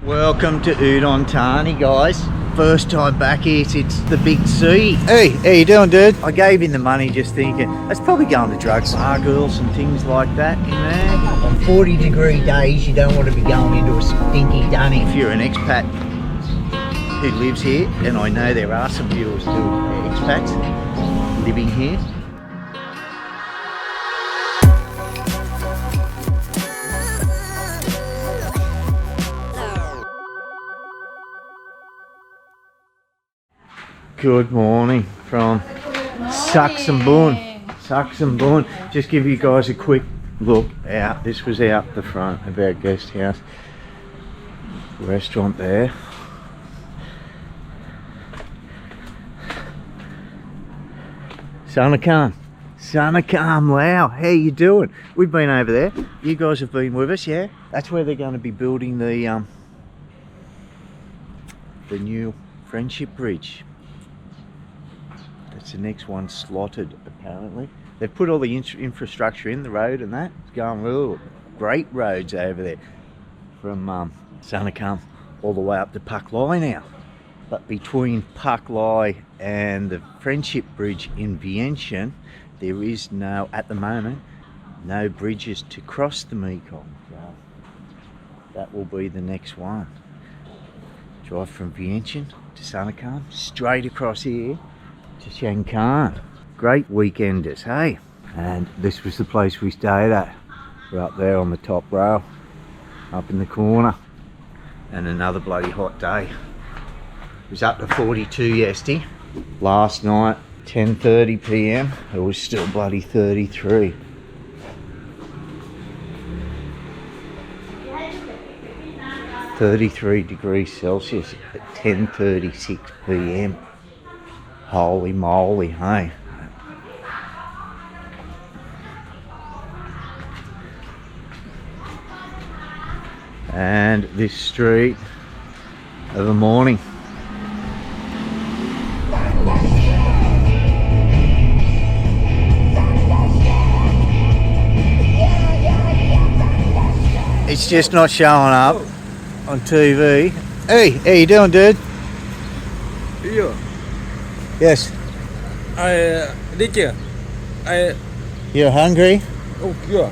Welcome to Udon Thani, guys. First time back here since the big C. Hey, how you doing, dude? I gave him the money just thinking, that's probably going to drugs, bar girls and things like that in there. On 40-degree days, you don't want to be going into a stinky dunny. If you're an expat who lives here, and I know there are some viewers who are expats living here, good morning from Saxonbourne. Just give you guys a quick look out. This was out the front of our guest house. Restaurant there. Sanakam, Lao, how you doing? We've been over there. You guys have been with us, yeah? That's where they're going to be building the new Friendship Bridge. That's the next one slotted, apparently. They've put all the infrastructure in, the road and that. It's going real great roads over there. From Sanakam all the way up to Pak Lai now. But between Pak Lai and the Friendship Bridge in Vientiane, there is no, at the moment, no bridges to cross the Mekong. So that will be the next one. Drive from Vientiane to Sanakam, straight across here to Shankan. Great weekenders, hey? And this was the place we stayed at. We're up there on the top row, up in the corner. And another bloody hot day. It was up to 42 yesterday. Last night, 10:30 PM, it was still bloody 33. °33 at 10:36 PM. Holy moly, hey. And this street of the morning. It's just not showing up on TV. Hey, how you doing, dude? Yeah. Yes. You're hungry? Oh, yeah.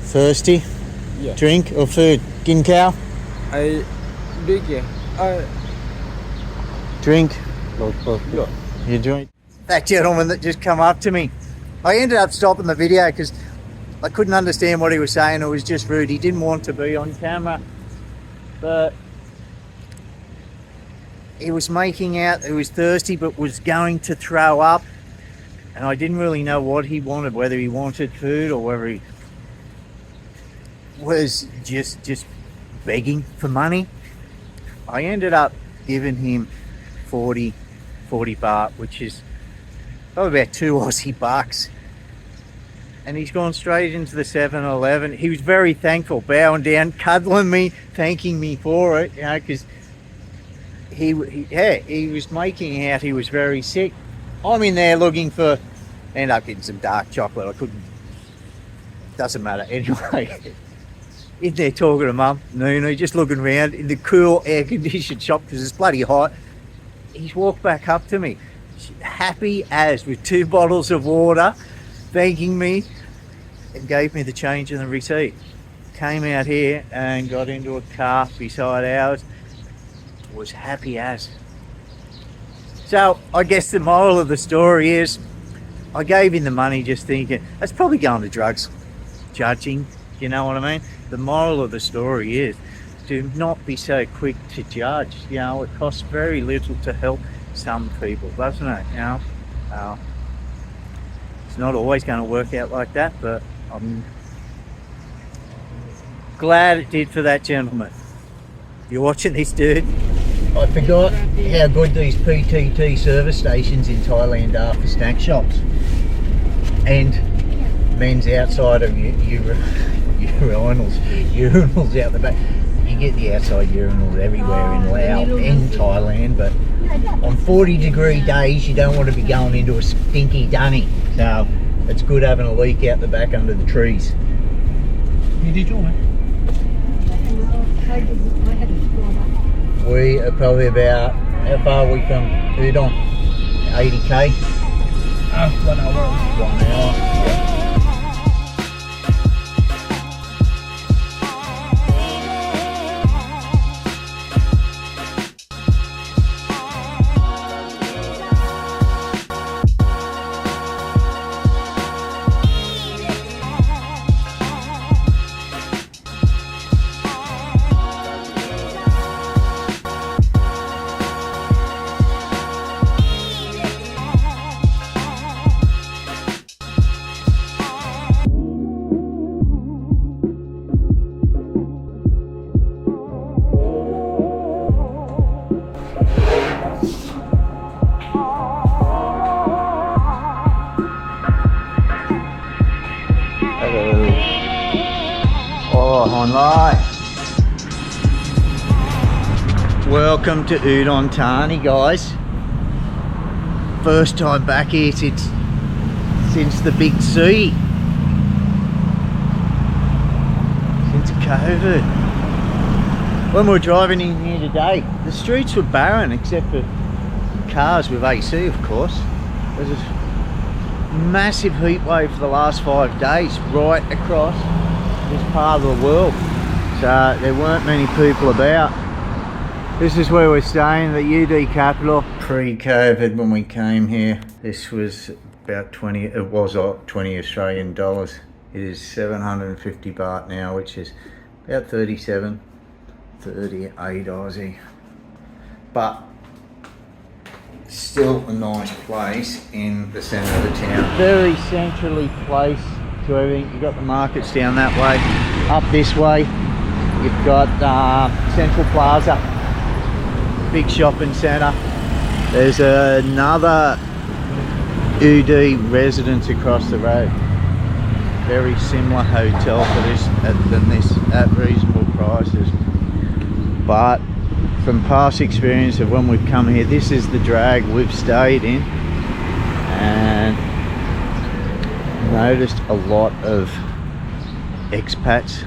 Thirsty? Yeah. Drink or food? Gin cow? Drink? Yeah. You drink? That gentleman that just come up to me, I ended up stopping the video because I couldn't understand what he was saying. It was just rude. He didn't want to be on camera, but he was making out he was thirsty but was going to throw up, and I didn't really know what he wanted, whether he wanted food or whether he was just begging for money. I ended up giving him 40 baht, which is probably about 2 Aussie bucks. And he's gone straight into the 7-Eleven. He was very thankful, bowing down, cuddling me, thanking me for it, you know, because he was making out he was very sick. I'm in there looking for, ended up getting some dark chocolate. I couldn't, doesn't matter anyway. In there talking to Mum, Neenee, just looking around in the cool air-conditioned shop because it's bloody hot. He's walked back up to me, happy as, with 2 bottles of water, thanking me, and gave me the change and the receipt. Came out here and got into a car beside ours. Was happy as. So I guess the moral of the story is I gave him the money just thinking that's probably going to drugs, judging, you know what I mean? The moral of the story is do not be so quick to judge. You know, it costs very little to help some people, doesn't it? You know, it's not always going to work out like that, but I'm glad it did for that gentleman. You're watching this, dude? I forgot how good these PTT service stations in Thailand are for snack shops. And men's outside of urinals out the back. You get the outside urinals everywhere in Laos and Thailand, but on 40-degree days you don't want to be going into a stinky dunny. So it's good having a leak out the back under the trees. มีทิชชู่ไหม We are probably about, how far are we from Udon? 80k? 1 hour. 1 hour. Oh, online. Welcome to Udon Thani, guys. First time back here since the big C. Since COVID. When we were driving in here today, the streets were barren except for cars with AC, of course. There's a massive heat wave for the last 5 days right across this part of the world, so there weren't many people about. This is where we're staying, the UD capital. Pre-COVID, when we came here, this was about 20, it was 20 Australian dollars. It is 750 baht now, which is about 38 Aussie, but still a nice place in the centre of the town. Very centrally placed to everything. You've got the markets down that way. Up this way, you've got Central Plaza, big shopping centre. There's another UD residence across the road. Very similar hotel for this than this at reasonable prices. But from past experience of when we've come here, this is the drag we've stayed in, and noticed a lot of expats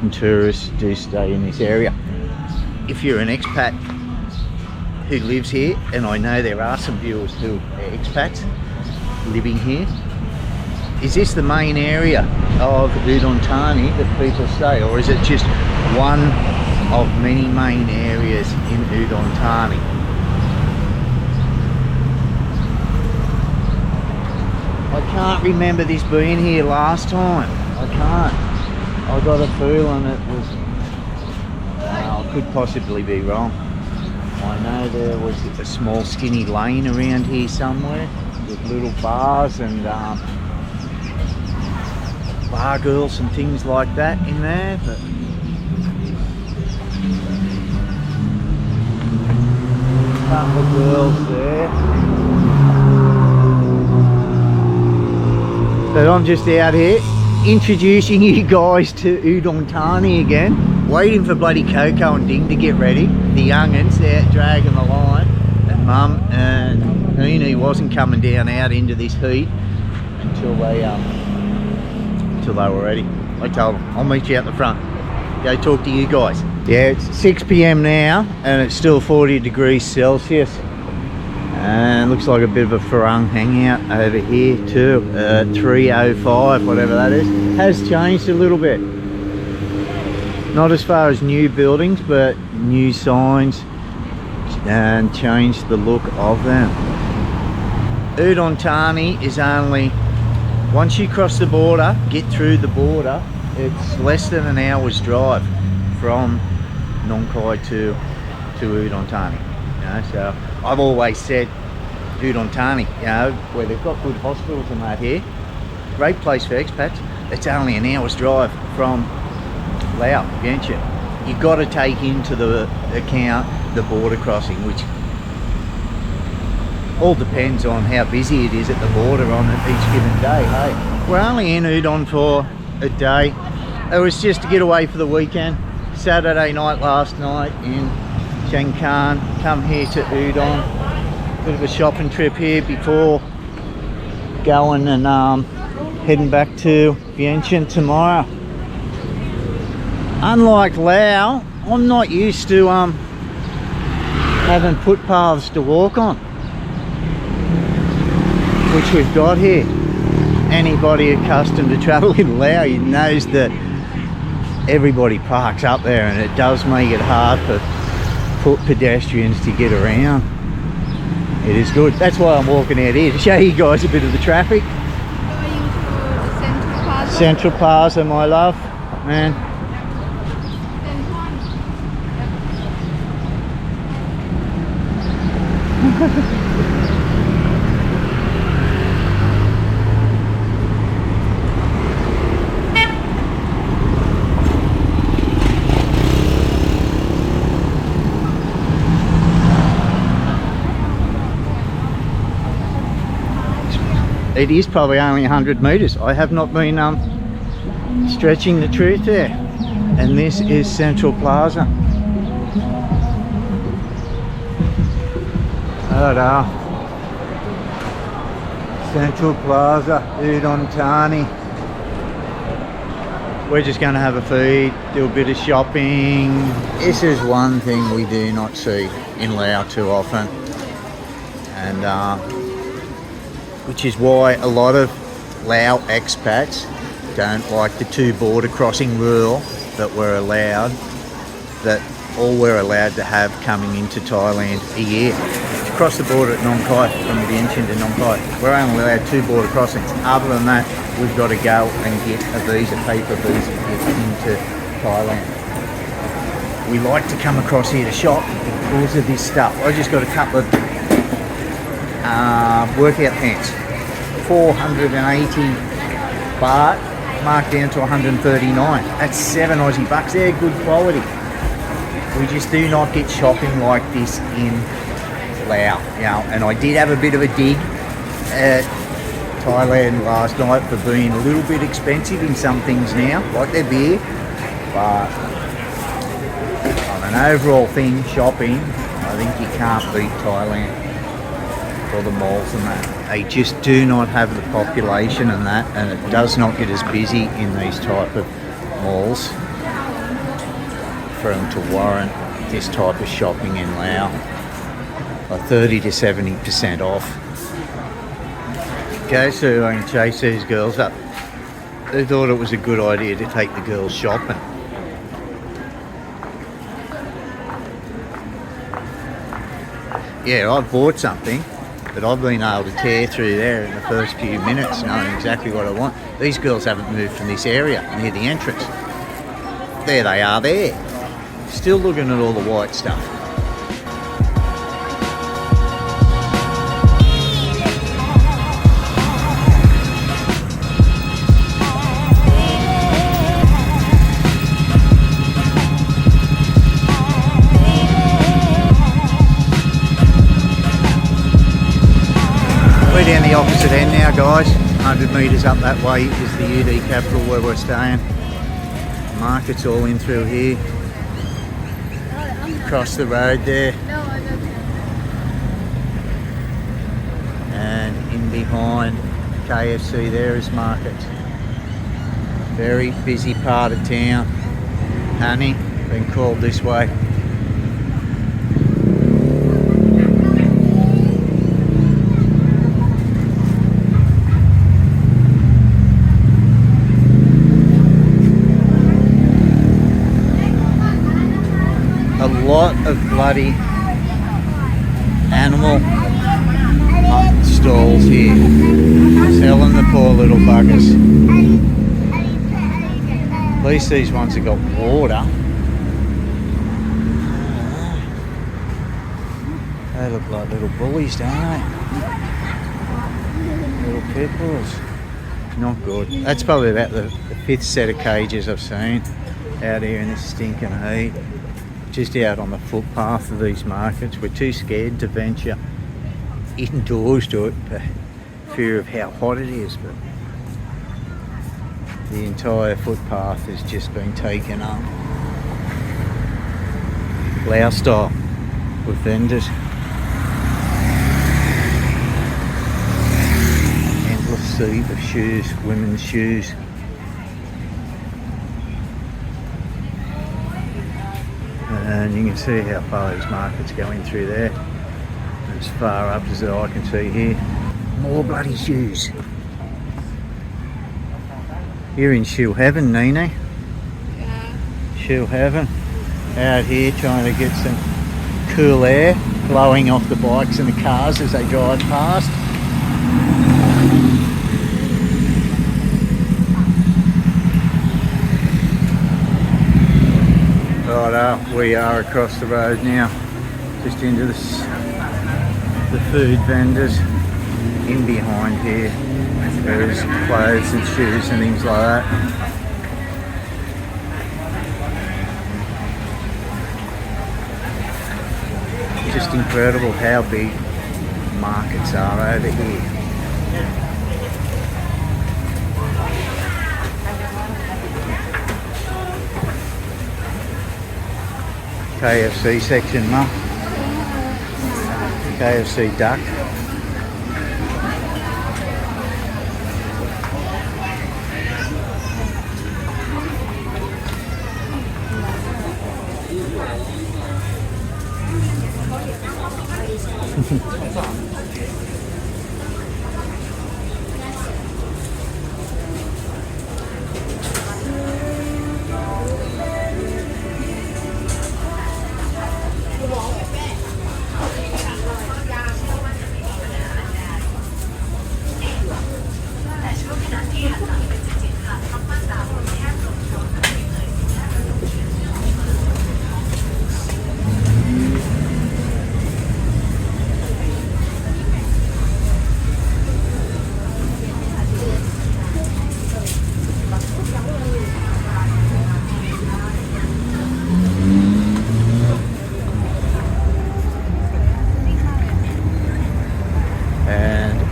and tourists do stay in this area. If you're an expat who lives here, and I know there are some viewers who are expats living here, is this the main area of Udon Thani that people stay, or is it just one of many main areas in Udon Thani? I can't remember this being here last time. I can't. I got a feeling it was, I could possibly be wrong. I know there was a small skinny lane around here somewhere with little bars and bar girls and things like that in there, but couple of girls there. But I'm just out here introducing you guys to Udon Thani again. Waiting for bloody Coco and Ding to get ready. The young'uns out dragging the line, and Mum and Neenee wasn't coming down out into this heat until they were ready. I told them, I'll meet you out the front. Go talk to you guys. Yeah, it's 6 p.m. now and it's still 40 degrees Celsius. And looks like a bit of a Farang hangout over here too. 305, whatever that is. Has changed a little bit. Not as far as new buildings, but new signs and changed the look of them. Udon Thani is only, once you cross the border, get through the border, it's less than an hour's drive from Nong Khai to Udon Thani. You know, so I've always said Udon Thani, you know, where they've got good hospitals and that here, great place for expats. It's only an hour's drive from Lao, Vientiane. You've got to take into the account the border crossing, which all depends on how busy it is at the border on each given day. Hey, we're only in Udon for a day. It was just to get away for the weekend. Saturday night last night in Vientiane, come here to Udon. Bit of a shopping trip here before going and heading back to Vientiane tomorrow. Unlike Lao, I'm not used to having footpaths to walk on, which we've got here. Anybody accustomed to travel in Lao knows that everybody parks up there, and it does make it hard for foot pedestrians to get around. It is good. That's why I'm walking out here, to show you guys a bit of the traffic. Going to Central Plaza. Central Plaza, my love, man. It is probably only 100 metres. I have not been stretching the truth there. And this is Central Plaza. Ta-da. Central Plaza, Udon Thani. We're just going to have a feed, do a bit of shopping. This is one thing we do not see in Laos too often. And which is why a lot of Lao expats don't like the 2 border crossing rule that we're allowed, that all we're allowed to have coming into Thailand a year. To cross the border at Nong Khai, from Vientiane to Nong Khai, we're only allowed 2 border crossings. Other than that, we've got to go and get a visa, paper visa, to get into Thailand. We like to come across here to shop because of this stuff. I just got a couple of workout pants, 480 baht, marked down to 139. That's 7 Aussie bucks. They're good quality. We just do not get shopping like this in Laos, you know. And I did have a bit of a dig at Thailand last night for being a little bit expensive in some things now, like their beer, but on an overall thing, shopping, I think you can't beat Thailand. For the malls and that. They just do not have the population and that, and it does not get as busy in these type of malls for them to warrant this type of shopping in Laos. Like 30 to 70% off. Okay, so I can chase these girls up. They thought it was a good idea to take the girls shopping. Yeah, I bought something, but I've been able to tear through there in the first few minutes, knowing exactly what I want. These girls haven't moved from this area near the entrance. There they are there. Still looking at all the white stuff. We're down the opposite end now, guys. 100 metres up that way is the UD capital where we're staying. The market's all in through here. Across the road there. And in behind KFC there is markets. Very busy part of town. Honey, been called this way. A lot of bloody animal stalls here, selling the poor little buggers. At least these ones have got water. They look like little bullies, don't they? Little pit bulls. Not good. That's probably about the 5th set of cages I've seen out here in this stinking heat. Just out on the footpath of these markets. We're too scared to venture indoors to it for fear of how hot it is, but the entire footpath has just been taken up. Lao style with vendors. Endless sea of shoes, women's shoes. And you can see how far these markets go in through there. As far up as I can see here. More bloody shoes. You're in shoe heaven, Neenee. Yeah. Shoe heaven. Out here trying to get some cool air blowing off the bikes and the cars as they drive past. Righto, we are across the road now, just into the food vendors. In behind here, there's clothes and shoes and things like that. Just incredible how big markets are over here. KFC section, Mum. KFC duck.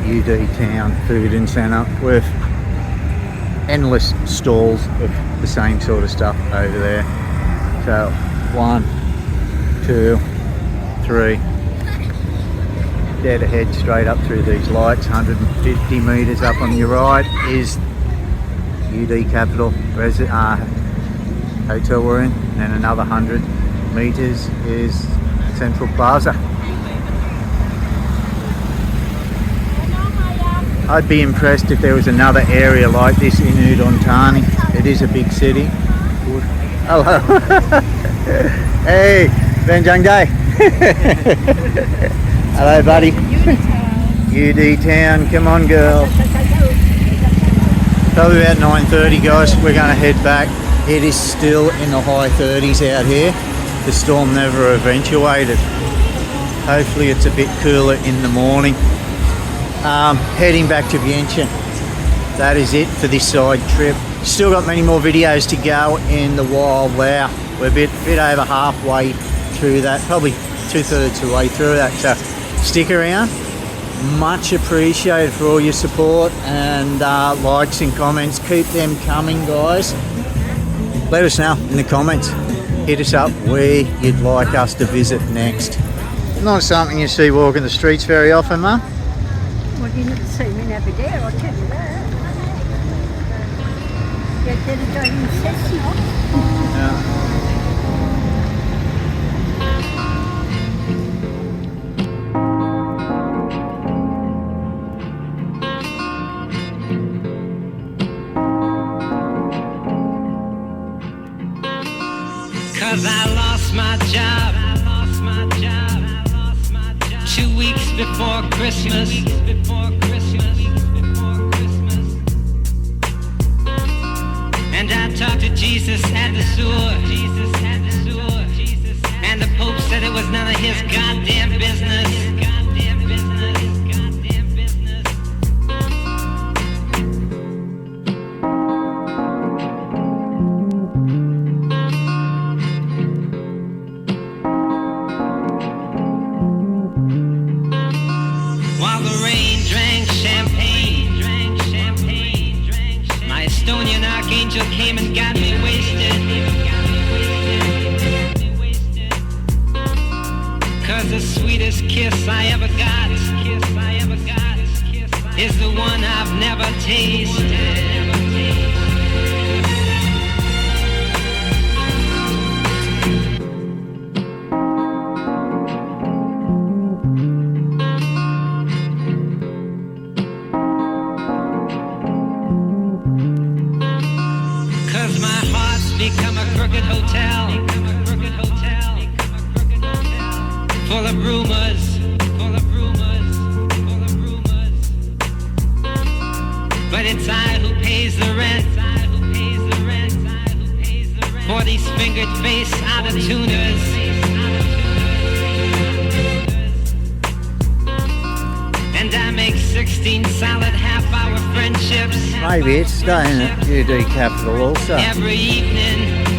UD Town Food and Centre with endless stalls of the same sort of stuff over there. So 1, 2, 3, dead ahead straight up through these lights, 150 metres up on your right is UD Capital hotel we're in, and another 100 metres is Central Plaza. I'd be impressed if there was another area like this in Udon Thani. It is a big city. Hello. Hey, Vientiane Day. Hello, buddy. UD Town, come on, girl. Probably about 9:30, guys. We're going to head back. It is still in the high 30s out here. The storm never eventuated. Hopefully it's a bit cooler in the morning. Heading back to Vientiane. That is it for this side trip. Still got many more videos to go in the wild Lao. We're a bit over halfway through that, probably 2/3 of the way through that. So stick around. Much appreciated for all your support and likes and comments. Keep them coming, guys. Let us know in the comments. Hit us up where you'd like us to visit next. Not something you see walking the streets very often, Mum. Well, you never see me every day, I'll tell you that. Yeah, did it go in Cessna? Yeah. Cause I lost my job 2 weeks before Christmas. And I talked to Jesus at the sewer. And the Pope said it was none of his goddamn business. While the rain drank champagne, my Estonian archangel came and got me wasted. become a crooked hotel. Full of rumors. But it's I who pays the rent for these fingered face out of tuners. And I make 16 solid half-hour friendships Maybe it's staying at UD Capital also. every evening.